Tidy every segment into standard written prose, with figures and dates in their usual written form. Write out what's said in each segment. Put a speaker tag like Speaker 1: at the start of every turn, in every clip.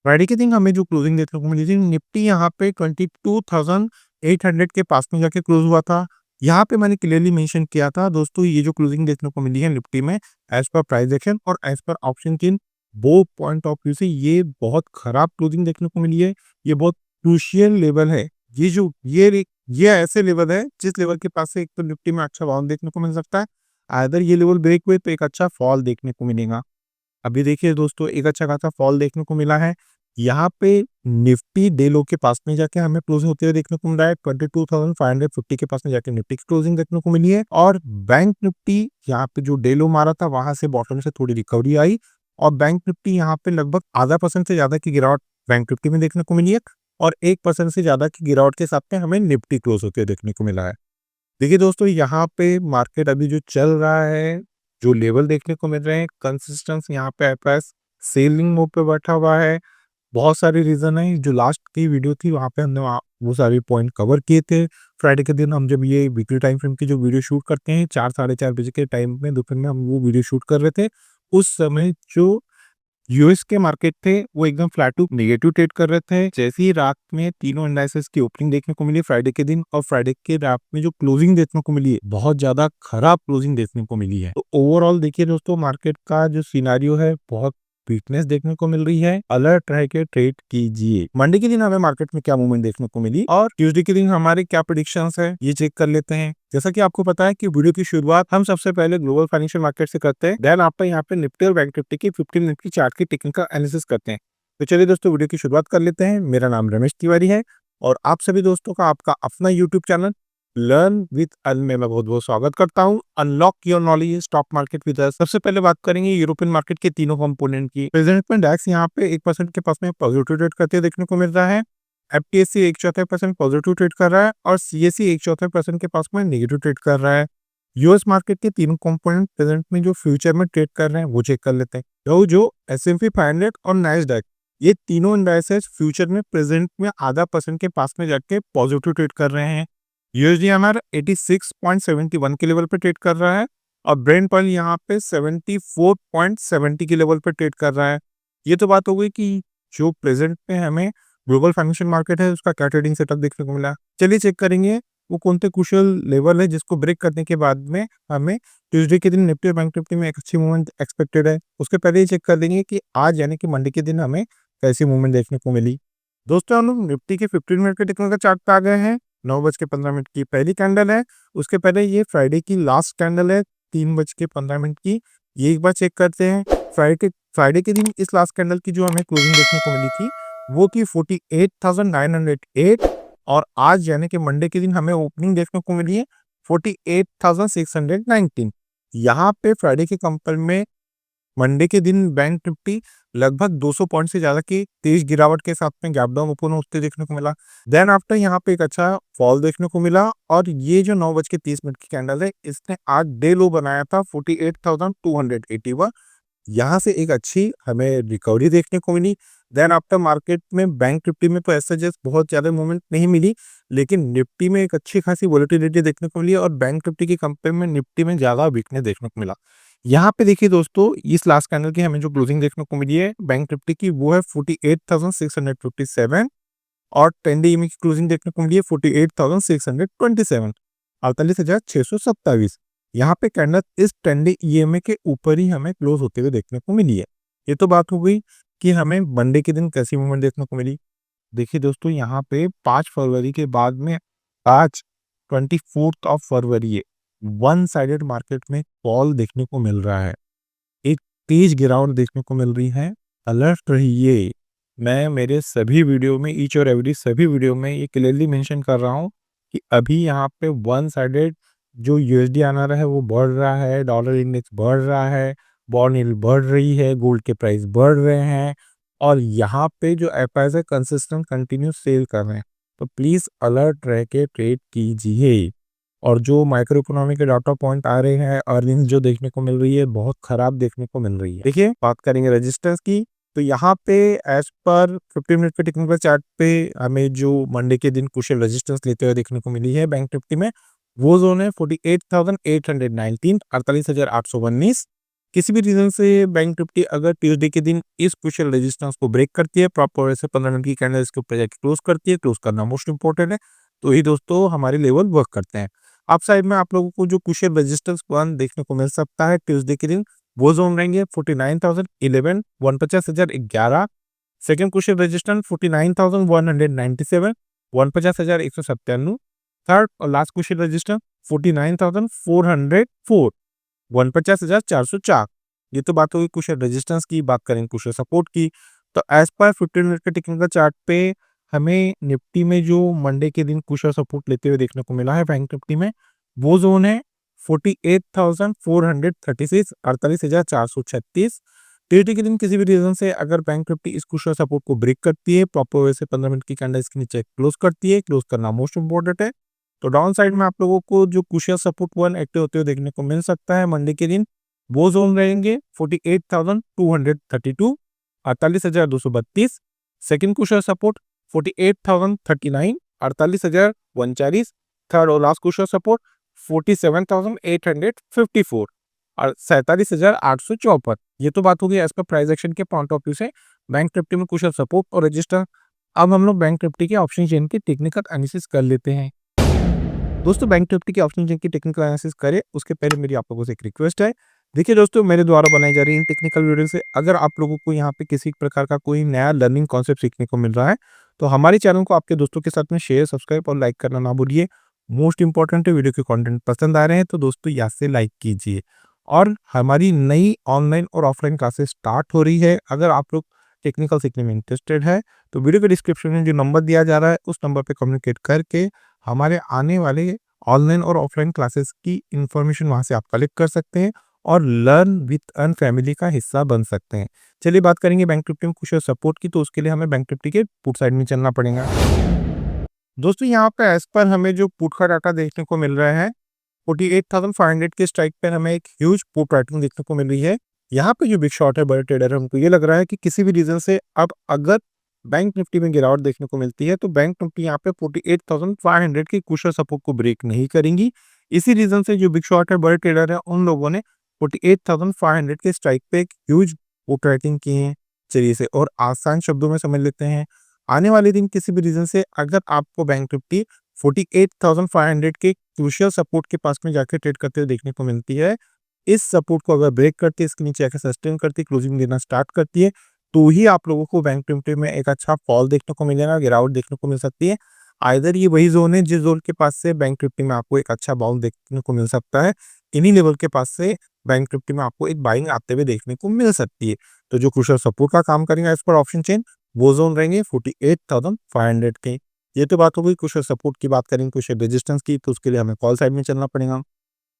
Speaker 1: Friday के दिन हमें जो क्लोजिंग देखने को मिली थी, निफ्टी यहाँ पे 22,800 के पास में जाके क्लोज हुआ था। यहाँ पे मैंने क्लियरली मेंशन किया था दोस्तों, ये जो क्लोजिंग देखने को मिली है निफ्टी में, एज पर प्राइस एक्शन और एज पर ऑप्शन की वो पॉइंट ऑफ व्यू से ये बहुत खराब क्लोजिंग देखने को मिली है। ये बहुत क्रूशियल लेवल है। ये ऐसे लेवल है जिस लेवल के पास से एक तो निफ्टी में अच्छा बाउंस देखने को मिल सकता है, अदर ये लेवल ब्रेक हुए तो एक अच्छा फॉल देखने को मिलेगा। अभी देखिए दोस्तों, एक अच्छा खासा फॉल देखने को मिला है। यहाँ पे निफ्टी डे लो के पास में जाके हमें क्लोजिंग होते हुए देखने को मिल रहा है। 22,550 के पास में जाके निफ्टी की क्लोजिंग देखने को मिली है और बैंक निफ्टी यहाँ पे जो डे लो मारा था वहां से बॉटम से थोड़ी रिकवरी आई और बैंक निफ्टी यहाँ पे लगभग आधा % से ज्यादा की गिरावट बैंक निफ्टी में देखने को मिली है और 1% से ज्यादा की गिरावट के साथ में हमें निफ्टी क्लोज होते हुए देखने को मिला है। देखिए दोस्तों, यहाँ पे मार्केट अभी जो चल रहा है, जो लेवल देखने को मिल रहे हैं, कंसिस्टेंस यहाँ पे एफएस सेलिंग मोड पे बैठा हुआ है। बहुत सारे रीजन है। जो लास्ट की वीडियो थी वहाँ पे हमने वो सारे पॉइंट कवर किए थे। फ्राइडे के दिन हम जब ये वीकली टाइम फ्रेम की जो वीडियो शूट करते हैं 4 साढ़े 4 बजे के टाइम में दोपहर में हम वो वीडियो शूट कर रहे थे। उस समय जो यूएस के मार्केट थे वो एकदम फ्लैट टू नेगेटिव ट्रेड कर रहे थे। जैसे ही रात में तीनों इंडाइसेस की ओपनिंग देखने को मिली फ्राइडे के दिन और फ्राइडे के रात में जो क्लोजिंग देखने को मिली है, बहुत ज्यादा खराब क्लोजिंग देखने को मिली है। तो ओवरऑल देखिए दोस्तों, मार्केट का जो सिनारियो है बहुत वीकनेस देखने को मिल रही है। अलर्ट रह के ट्रेड कीजिए। मंडे के दिन हमें मार्केट में क्या मूवमेंट देखने को मिली और ट्यूसडे के दिन हमारे क्या प्रेडिक्शंस है ये चेक कर लेते हैं। जैसा कि आपको पता है कि वीडियो की शुरुआत हम सबसे पहले ग्लोबल फाइनेंशियल मार्केट से करते हैं, देन आपका यहाँ पे निफ्टी और बैंक निफ्टी की 15 मिनट की चार्ट की टेक्निकल एनालिसिस करते हैं। तो चलिए दोस्तों, वीडियो की शुरुआत कर लेते हैं। मेरा नाम रमेश तिवारी है और आप सभी दोस्तों का आपका अपना यूट्यूब चैनल लर्न विद अल में मैं बहुत बहुत स्वागत करता हूं। Unlock your knowledge stock market with us. सबसे पहले बात करेंगे यूरोपियन मार्केट के तीनों कंपोनेंट की। प्रेजेंट में डैक्स यहाँ पे 1% के पास में पॉजिटिव ट्रेड करते हुए देखने को मिल रहा है। एफटीएससी 1/4% पॉजिटिव ट्रेड कर रहा है और सीएससी 1/4% के पास में नेगेटिव ट्रेड कर रहा है। यूएस मार्केट के तीनों कंपोनेंट प्रेजेंट में जो फ्यूचर में ट्रेड कर रहे हैं वो चेक कर लेते हैं। जो S&P 500 और नैस्डैक, ये तीनों इंडाइसेस फ्यूचर में प्रेजेंट में आधा % के पास में जाके पॉजिटिव ट्रेड कर रहे हैं। यूएसडी हमारा 86.71 के लेवल पे ट्रेड कर रहा है और ब्रेंट ऑयल यहाँ पे 74.70 के लेवल पे ट्रेड कर रहा है। ये तो बात हो गई कि जो प्रेजेंट में हमें ग्लोबल फाइनेंशियल मार्केट है उसका क्या ट्रेडिंग सेटअप देखने को मिला। चलिए चेक करेंगे वो कौन से क्रूशियल लेवल है जिसको ब्रेक करने के बाद में हमें ट्यूसडे के दिन निफ्टी और बैंक निफ्टी में एक अच्छी मूवमेंट एक्सपेक्टेड है। उसके पहले ही चेक कर देंगे कि आज यानी कि मंडे के दिन हमें कैसी मूवमेंट देखने को मिली। दोस्तों, हम लोग निफ्टी के 15 मिनट के टेक्निकल चार्ट पे आ गए हैं। 9:15 की पहली कैंडल है। उसके पहले ये फ्राइडे की लास्ट कैंडल है 3:15 की। ये एक बार चेक करते हैं। फ्राइडे के दिन इस लास्ट कैंडल की जो हमें क्लोजिंग देखने को मिली थी वो थी 48,908 और आज यानी कि मंडे के दिन हमें ओपनिंग देखने को मिली है 48,619। यहाँ पे फ्राइडे के कंपेयर में मंडे के दिन बैंक निफ्टी लगभग 200 पॉइंट से ज्यादा की तेज गिरावट के साथ में गैप डाउन ओपन होते देखने को मिला। देन आफ्टर यहाँ पे एक अच्छा फॉल देखने को मिला और ये जो 9:30 की कैंडल है इसने आज डे लो बनाया था 48,281। यहाँ से एक अच्छी हमें रिकवरी देखने को मिली। देन आफ्टर मार्केट में बैंक निफ्टी में तो ऐसा जैसे बहुत ज्यादा मूवमेंट नहीं मिली, लेकिन निफ्टी में एक अच्छी खासी वोलेटिलिटी देखने को मिली और बैंक निफ्टी के कंपेयर में निफ्टी में ज्यादा वीकनेस देखने को मिला। यहाँ पे देखिए दोस्तों, इस लास्ट कैंडल की हमें जो क्लोजिंग देखने को मिली है बैंक निफ्टी की वो है 48,657 और 10 डे की क्लोजिंग देखने को मिली है 48,627, 48,627। यहाँ पे कैंडल इस 10 डे ईएमए के ऊपर ही हमें क्लोज होते हुए देखने को मिली है। ये तो बात हो गई कि हमें मंडे के दिन कैसी मूवमेंट देखने को मिली। देखिए दोस्तों, यहाँ पे 5 फरवरी के बाद में आज 24 है, वन साइडेड मार्केट में फॉल देखने को मिल रहा है। एक तेज गिरावट देखने को मिल रही है। अलर्ट रहिए। मैं मेरे सभी वीडियो में ईच और एवरी सभी वीडियो में ये क्लियरली मेंशन कर रहा हूँ कि अभी यहाँ पे वन साइडेड जो यूएसडी आना रहा है वो बढ़ रहा है, डॉलर इंडेक्स बढ़ रहा है, बॉन्ड यील्ड बढ़ रही है, गोल्ड के प्राइस बढ़ रहे हैं और यहाँ पे जो एफआईआई है कंसिस्टेंट कंटिन्यू सेल कर रहे हैं। तो प्लीज अलर्ट रह के ट्रेड कीजिए। और जो माइक्रो इकोनॉमी के डाटा पॉइंट आ रहे हैं, अर्निंग्स जो देखने को मिल रही है बहुत खराब देखने को मिल रही है। देखिए बात करेंगे रेजिस्टेंस की, तो यहाँ पे एज पर 15 मिनट के टेक्निकल चार्ट पे हमें जो मंडे के दिन कुछ रेजिस्टेंस लेते हुए देखने को मिली है बैंक निफ्टी में, वो जोन है 48,819, 48,819 किसी भी रीजन से बैंक निफ्टी अगर ट्यूसडे के दिन इस क्रूशियल रेजिस्टेंस को ब्रेक करती है, प्रॉपर ऐसे 15 मिनट की कैंडल इसके ऊपर जाके क्लोज करती है, क्लोज करना मोस्ट इंपॉर्टेंट है, तो ये दोस्तों हमारे लेवल वर्क करते हैं। अप साइड में आप लोगों को जो क्रूशियल रेजिस्टेंस वन देखने को मिल सकता है ट्यूसडे के दिन, वो जोन रहेंगे 49,011, 49,011। Second crucial resistance 49,197, 49,197। थर्ड और लास्ट क्रूशियल रेजिस्टेंस 49,404, 49,404। ये तो बात होगी कुछ रेजिस्टेंस की। बात करें कुछ सपोर्ट की, तो एज पर 15 मिनट के टेक्निकल चार्ट पे हमें निफ्टी में जो मंडे के दिन कुछ सपोर्ट लेते हुए देखने को मिला है बैंक निफ्टी में, वो जोन है 48,436, 48,436। ट्यूसडे के दिन किसी भी रीजन से अगर बैंक निफ्टी इस कुछ सपोर्ट को ब्रेक करती है, प्रॉपर वे से 15 मिनट की कैंडल इसके नीचे क्लोज करती है, क्लोज करना मोस्ट इंपॉर्टेंट है, तो डाउन साइड में आप लोगों को जो क्रूशियल सपोर्ट वन एक्टिव होते हुए देखने को मिल सकता है मंडे के दिन, वो जोन रहेंगे 48,232, 48,232। Second crucial support 48,039, 48,039। थर्ड और लास्ट क्रूशियल सपोर्ट 47,854 और 47,854। ये तो बात होगी एज पर प्राइस एक्शन के पॉइंट ऑफ व्यू से बैंक निफ्टी में क्रूशियल सपोर्ट और रजिस्टर। अब हम लोग बैंक निफ्टी के ऑप्शन चेन के टेक्निकल एनालिसिस कर लेते हैं। दोस्तों बैंक निफ्टी के ऑप्शन चेन की टेक्निकल एनालिसिस करें उसके पहले मेरी आप लोगों से एक रिक्वेस्ट है। देखिए दोस्तों, मेरे द्वारा बनाई जा रही इन टेक्निकल वीडियो से अगर आप लोगों को यहाँ पे किसी प्रकार का कोई नया लर्निंग कॉन्सेप्ट सीखने को मिल रहा है, तो हमारे चैनल को आपके दोस्तों के साथ में शेयर, सब्सक्राइब और लाइक करना ना भूलिए। मोस्ट इंपॉर्टेंट है, वीडियो के कंटेंट पसंद आ रहे हैं तो दोस्तों यहाँ से लाइक कीजिए। और हमारी नई ऑनलाइन और ऑफलाइन क्लासेस स्टार्ट हो रही है। अगर आप लोग टेक्निकल सीखने में इंटरेस्टेड है तो वीडियो के डिस्क्रिप्शन में जो नंबर दिया जा रहा है उस नंबर पर कम्युनिकेट करके हमारे आने वाले ऑनलाइन और ऑफलाइन क्लासेस की इंफॉर्मेशन वहां से आप कलेक्ट कर सकते हैं और लर्न विथ अर्न फैमिली का हिस्सा बन सकते हैं। चलिए बात करेंगे बैंक निफ्टी में कुछ सपोर्ट की, तो उसके लिए हमें बैंक निफ्टी के पुट साइड में चलना पड़ेगा। दोस्तों यहाँ पे एज पर हमें जो पुट का डाटा देखने को मिल रहा है 48,500 के स्ट्राइक पर हमें एक ह्यूज पुट राइटिंग देखने को मिल रही है। यहाँ पे जो बिग शॉट है, बड़े ट्रेडर है, उनको ये लग रहा है कि किसी भी रीजन से अब अगर बैंक निफ्टी में गिरावट देखने को मिलती है तो बैंक निफ्टी यहाँ पे 48,500 की क्रूशियल सपोर्ट को ब्रेक नहीं करेंगी। इसी रीजन से जो बिग शॉट है, बड़े ट्रेडर है, उन लोगों ने 48,500 के स्ट्राइक पे एक ह्यूज पुट राइटिंग की है। चलिए इसे और आसान शब्दों में समझ लेते हैं। आने वाले दिन किसी भी रीजन से अगर आपको बैंक निफ्टी 48,500 के क्रूशियल सपोर्ट के पास में जाकर ट्रेड करते हुए देखने को मिलती है, इस सपोर्ट को अगर ब्रेक करती है, इसके नीचे आकर सस्टेन करती है, क्लोजिंग देना स्टार्ट करती है, तो ही आप लोगों को बैंक निफ्टी में एक अच्छा फॉल देखने को मिलेगा, गिरावट देखने को मिल सकती है। आइदर ये वही जोन है जिस जोन के पास से बैंक निफ्टी में आपको एक अच्छा बाउंस देखने को मिल सकता है, इन्हीं लेवल के पास से बैंक निफ्टी में आपको एक बाइंग आते हुए देखने को मिल सकती है। तो जो क्रूशियल सपोर्ट का काम करेंगे इस पर ऑप्शन चेन, वो जोन रहेंगे 48,500 के। ये तो बात हो गई क्रूशियल सपोर्ट की। बात करेंगे क्रूशियल रेजिस्टेंस की, तो उसके लिए हमें कॉल साइड में चलना पड़ेगा।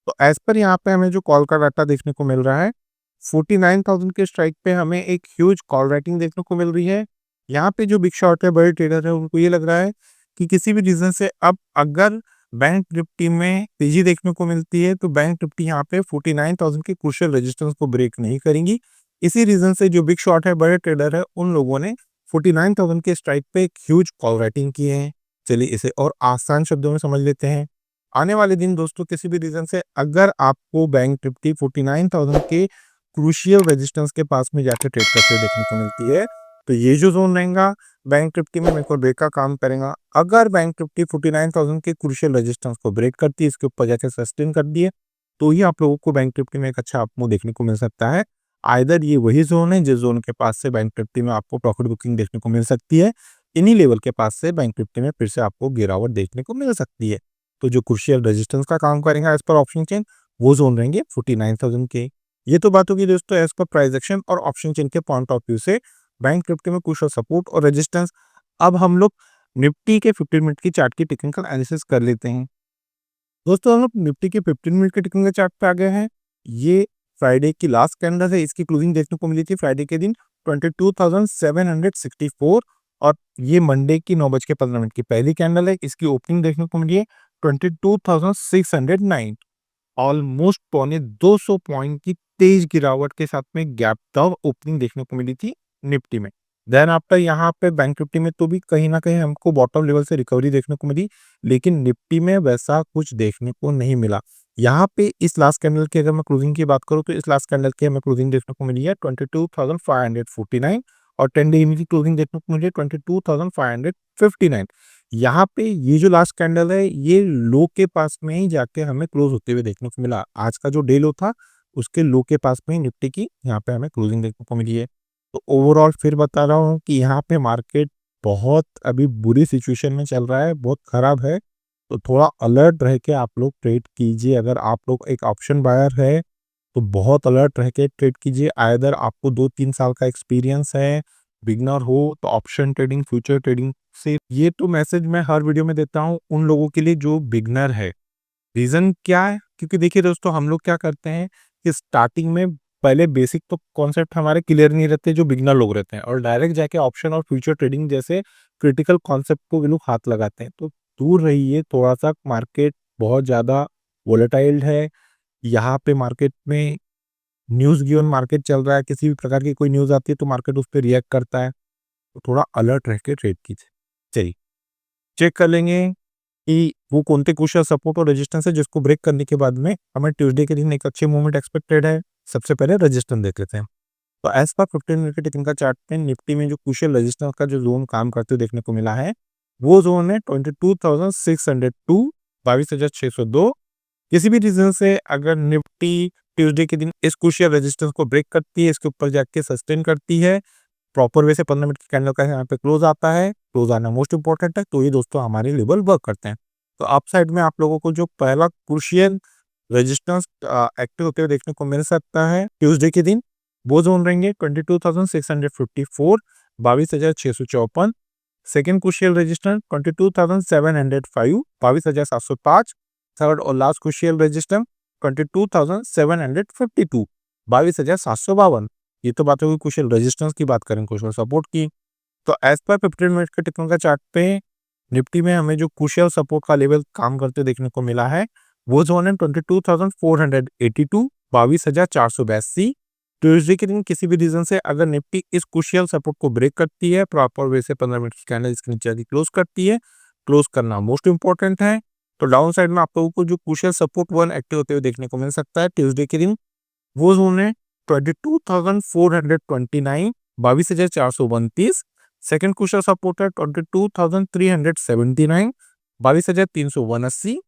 Speaker 1: तो एज पर यहाँ पे हमें जो कॉल का डाटा देखने को मिल रहा है 49,000 के स्ट्राइक पे हमें एक ह्यूज कॉल राइटिंग देखने को मिल रही है। यहाँ पे जो बिग शॉट है, बड़े ट्रेडर है, उनको ये लग रहा है कि किसी भी रीजन से अब अगर बैंक निफ्टी में तेजी देखने को मिलती है तो बैंक निफ्टी यहाँ पे 49,000 के क्रूशियल रेजिस्टेंस को ब्रेक नहीं करेंगी। इसी रीजन से जो बिग शॉट है, बड़े ट्रेडर है, उन लोगों ने 49,000 के स्ट्राइक पे एक ह्यूज कॉल राइटिंग की है। चलिए इसे और आसान शब्दों में समझ लेते हैं। आने वाले दिन दोस्तों किसी भी रीजन से अगर आपको बैंक निफ्टी 49,000 के क्रूशियल रेजिस्टेंस के पास में जाकर ट्रेड करते हुए देखने को मिलती है, तो ये जो जोन रहेगा बैंक निफ्टी में मेरे ब्रेक का काम करेगा। अगर बैंक निफ्टी 49,000 के क्रूशियल रेजिस्टेंस को ब्रेक करती है, इसके ऊपर जाकर सस्टेन कर दिए, तो ही आप लोगों को बैंक निफ्टी में एक अच्छा अपमूव देखने को मिल सकता है। आइदर ये वही जोन है जिस जोन के पास से बैंक निफ्टी में आपको प्रॉफिट बुकिंग देखने को मिल सकती है, इन्हीं लेवल के पास से बैंक निफ्टी में फिर से आपको गिरावट देखने को मिल सकती है। तो जो क्रूशियल रेजिस्टेंस का काम करेगा एज पर ऑप्शन चेन, वो जोन रहेंगे 49,000 के। ये तो बात होगी दोस्तों एज पर प्राइस एक्शन और ऑप्शन चेन के पॉइंट ऑफ व्यू से बैंक निफ्टी में क्रूशियल सपोर्ट और रेजिस्टेंस। अब हम लोग निफ्टी के 15 मिनट की चार्ट की टेक्निकल एनालिसिस कर लेते हैं। दोस्तों हम लोग निफ्टी के 15 मिनट के टेक्निकल चार्ट पे आ गए हैं। ये फ्राइडे की लास्ट कैंडल है, इसकी क्लोजिंग देखने को मिली थी फ्राइडे के दिन 22,764 और ये मंडे की 9:15 की पहली कैंडल है, इसकी ओपनिंग देखने को मिली है 22,609। ऑलमोस्ट पौने 200 पॉइंट की तेज गिरावट के साथ में गैप डाउन ओपनिंग देखने को मिली थी निफ्टी में। देन आफ्टर यहाँ पे बैंक निफ्टी में तो भी कहीं ना कहीं हमको बॉटम लेवल से रिकवरी देखने को मिली, लेकिन निफ्टी में वैसा कुछ देखने को नहीं मिला। यहाँ पे इस लास्ट कैंडल की अगर मैं क्लोजिंग की बात करूँ तो इस लास्ट कैंडल की हमें क्लोजिंग देखने को मिली है 22,549 और 10 डे की क्लोजिंग देखने को मिली है 22,559। यहाँ पे ये जो लास्ट कैंडल है ये लो के पास में ही जाके हमें क्लोज होते हुए देखने को मिला। आज का जो डे लो था उसके लो के पास में ही निफ्टी की यहाँ पे हमें क्लोजिंग देखने को मिली है। तो ओवरऑल फिर बता रहा हूँ कि यहाँ पे मार्केट बहुत अभी बुरी सिचुएशन में चल रहा है, बहुत खराब है। तो थोड़ा अलर्ट रह के आप लोग ट्रेड कीजिए। अगर आप लोग एक ऑप्शन बायर है तो बहुत अलर्ट रह के ट्रेड कीजिए। आइदर आपको 2-3 साल का एक्सपीरियंस है, बिगनर हो तो ऑप्शन ट्रेडिंग, फ्यूचर ट्रेडिंग से ये तो मैसेज मैं हर वीडियो में देता हूँ उन लोगों के लिए जो बिगनर है। रीज़न क्या है? क्योंकि देखिए दोस्तों हम लोग क्या करते हैं कि स्टार्टिंग में पहले बेसिक तो कॉन्सेप्ट हमारे क्लियर नहीं रहते जो बिगनर लोग रहते हैं और डायरेक्ट जाके ऑप्शन और फ्यूचर ट्रेडिंग जैसे क्रिटिकल कॉन्सेप्ट को वो लोग हाथ लगाते हैं। तो दूर रहिए थोड़ा-सा। मार्केट बहुत ज़्यादा वोलेटाइल है। यहाँ पे मार्केट में न्यूज़ गिवन मार्केट चल रहा है। किसी भी प्रकार की कोई न्यूज़ आती है तो मार्केट उस पे रिएक्ट करता है। तो थोड़ा अलर्ट रह के ट्रेड कीजिए। चलिए, चेक कर लेंगे कि वो कौन-से क्रूशियल सपोर्ट और रेजिस्टेंस है जिसको ब्रेक करने के बाद में हमें ट्यूसडे के दिन एक अच्छी मूवमेंट एक्सपेक्टेड है। सबसे पहले रेजिस्टेंस देख लेते हैं। तो एज़ पर 15 मिनट के टेक्निकल चार्ट पे निफ्टी में जो क्रूशियल रेजिस्टेंस का जो ज़ोन काम करते हुए देखने को मिला है, वो ज़ोन है 22,602 22,602। किसी भी रीज़न से अगर निफ्टी ट्यूसडे के दिन इस क्रूशियल रेजिस्टेंस को ब्रेक करती है, इसके ऊपर जाके सस्टेन करती है, प्रॉपर वे से 15 मिनट की कैंडल का यहाँ पे क्लोज आता है, क्लोज आना मोस्ट इंपॉर्टेंट है, तो ये दोस्तों हमारे लेवल वर्क करते हैं। तो अप साइड में आप लोगों को जो पहला क्रूशियल रेजिस्टेंस एक्टिव होते हुए देखने को मिल सकता है ट्यूसडे के दिन, वो जोन रहेंगे 22,654 22,654। Second crucial resistance 22,705 22,705। थर्ड और लास्ट क्रूशियल रेजिस्टेंस 22,752 22,752। ये तो बात होगी क्रूशियल रेजिस्टेंस की। बात करें क्रूशियल सपोर्ट की तो एज पर 15 मिनट के टेक्निकल चार्ट पे निफ्टी में हमें जो क्रूशियल सपोर्ट का लेवल काम करते देखने को मिला है वो जोन है 22,482 22,482। ट्यूसडे के दिन किसी भी रीजन से अगर निफ्टी इस क्रूशियल सपोर्ट को ब्रेक करती है, प्रॉपर वे से 15 मिनट की कैंडल इसके नीचे आके क्लोज करती है, क्लोज करना मोस्ट इंपॉर्टेंट है। तो डाउन साइड में आप लोगों को जो क्रूशियल सपोर्ट वन एक्टिव होते हुए देखने को मिल सकता है ट्यूसडे के दिन, वो जोन है 22,429 22,429। सेकंड क्रूशियल सपोर्ट है 22,379 22,379।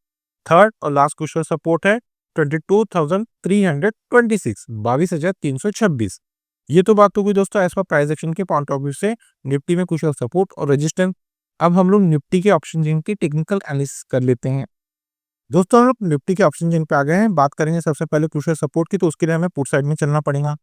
Speaker 1: थर्ड और लास्ट क्रूशियल सपोर्ट है 22,326 22,326। ये तो बात होगी दोस्तों एज पर प्राइस एक्शन के पॉइंट ऑफ व्यू से निफ्टी में क्रूशियल सपोर्ट और रेजिस्टेंस। अब हम लोग निफ्टी के ऑप्शन चेन की टेक्निकल एनालिसिस कर लेते हैं। दोस्तों हम लोग निफ्टी के ऑप्शन चेन पे आ गए हैं। बात करेंगे सबसे पहले क्रूशियल सपोर्ट की, तो उसके लिए हमें पुट साइड में चलना पड़ेगा।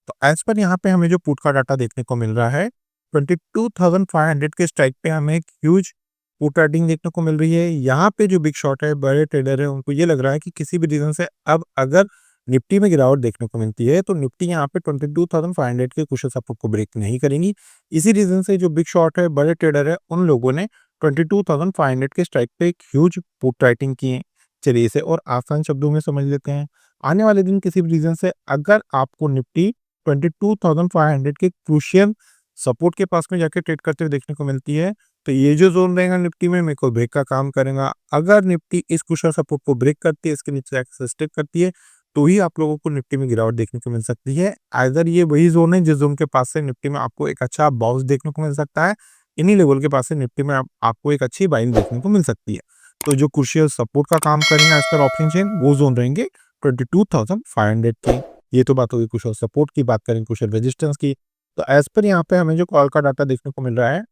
Speaker 1: तो एज पर यहाँ पे हमें जो पुट का डाटा देखने को मिल रहा है 22,500 के स्ट्राइक पे हमें एक ह्यूज पुट राइटिंग देखने को मिल रही है। यहाँ पे जो बिग शॉट है, बड़े ट्रेडर है, उनको ये लग रहा है कि किसी भी रीजन से अब अगर निफ्टी में गिरावट देखने को मिलती है तो निफ्टी यहाँ पे 22,500 के क्रूशियल सपोर्ट को ब्रेक नहीं करेंगी। इसी रीजन से जो बिग शॉट है, बड़े ट्रेडर है, उन लोगों ने 22,500 के स्ट्राइक पे एक ह्यूज पुट राइटिंग की है। चलिए इसे और आसान शब्दों में समझ लेते हैं। आने वाले दिन किसी भी रीजन से अगर आपको निफ्टी 22,500 के क्रूशियल सपोर्ट के पास में जाके ट्रेड करते हुए देखने को मिलती है, तो ये जो जोन रहेगा निफ्टी में मेरे को ब्रेक का काम करेगा। अगर निफ्टी इस क्रूशियल सपोर्ट को ब्रेक करती है, इसके नीचे जाके सस्टेन करती है, तो ही आप लोगों को निफ्टी में गिरावट देखने को मिल सकती है। आइदर ये वही जोन है जिस जोन के पास से निफ्टी में आपको एक अच्छा बाउंस देखने को मिल सकता है, इन्हीं लेवल के पास से निफ्टी में आपको एक अच्छी बाइंग देखने को मिल सकती है। तो जो क्रूशियल सपोर्ट का काम करेंगे एज पर ऑप्शन चेन, वो जोन रहेंगे 22,500 के। ये तो बात होगी क्रूशियल सपोर्ट की। बात करें क्रूशियल रेजिस्टेंस की, तो एज पर यहाँ पे हमें जो कॉल का डाटा देखने को मिल रहा है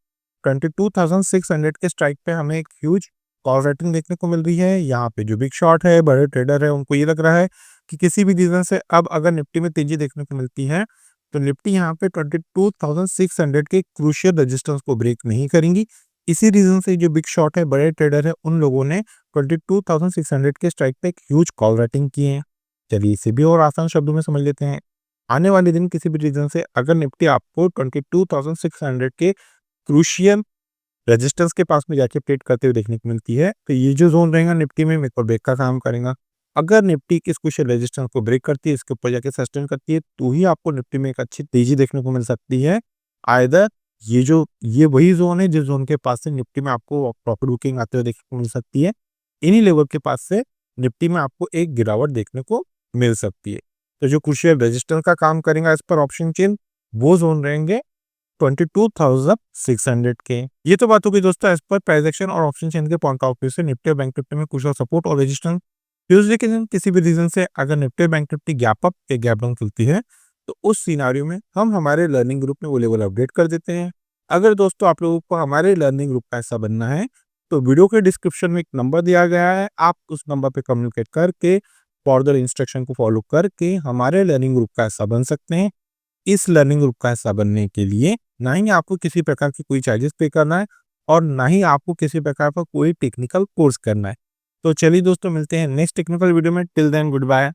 Speaker 1: 22,600 के स्ट्राइक पे हमें एक ह्यूज कॉल रेटिंग देखने को मिल रही है। यहाँ पे जो बिग शॉट है, बड़े ट्रेडर है, उनको ये लग रहा है कि किसी भी रीजन से अब अगर निफ्टी में तेजी देखने को मिलती है तो निफ्टी यहाँ पे 22,600 के क्रूशियल रेजिस्टेंस को ब्रेक नहीं करेंगी। इसी रीजन से जो बिग शॉट है, बड़े ट्रेडर है, उन लोगों ने 22,600 के स्ट्राइक पे एक ह्यूज कॉल राइटिंग की है। चलिए इसे भी और आसान शब्दों में समझ लेते हैं। आने वाले दिन किसी भी रीजन से अगर निफ्टी आपको 22,600 के क्रूशियल रेजिस्टेंस के पास में जाके ट्रेड करते हुए देखने को मिलती है, तो ये जो जोन रहेगा निफ्टी में मेरे को ब्रेक का काम करेगा। अगर निफ्टी इस क्रूशियल रेजिस्टेंस को ब्रेक करती है, इसके ऊपर जाके सस्टेन करती है, तो ही आपको निफ्टी में एक अच्छी तेजी देखने को मिल सकती है। आइदर ये वही जोन है जिस जोन के पास से निफ्टी में आपको प्रॉफिट बुकिंग आते हुए देखने को मिल सकती है। इन्हीं लेवल के पास से निफ्टी में आपको एक गिरावट देखने को मिल सकती है। तो जो क्रूशियल रेजिस्टेंस का काम करेगा इस पर ऑप्शन चेन, वो जोन रहेंगे 22,600 के। ये तो बात होगी दोस्तों एज पर प्राइस एक्शन और ऑप्शन चेन के पॉइंट ऑफ व्यू से निफ्टी और बैंक निफ्टी में कुछ सपोर्ट और रेजिस्टेंस ट्यूसडे के दिन किसी भी रीजन से अगर Nifty bank Nifty gap up या गैप डाउन चलती है तो उस सिनारियो में हम हमारे लर्निंग ग्रुप में वो लेवल अपडेट कर देते हैं। अगर दोस्तों आप लोगों को हमारे लर्निंग ग्रुप का हिस्सा बनना है तो वीडियो के डिस्क्रिप्शन में एक नंबर दिया गया है, आप उस नंबर पे कम्युनिकेट करके फर्दर इंस्ट्रक्शन को फॉलो करके हमारे लर्निंग ग्रुप का हिस्सा बन सकते हैं। इस लर्निंग ग्रुप का हिस्सा बनने के लिए ना ही आपको किसी प्रकार की कोई चार्जेस पे करना है और ना ही आपको किसी प्रकार का कोई टेक्निकल कोर्स करना है। तो चलिए दोस्तों मिलते हैं नेक्स्ट टेक्निकल वीडियो में। Till then good bye.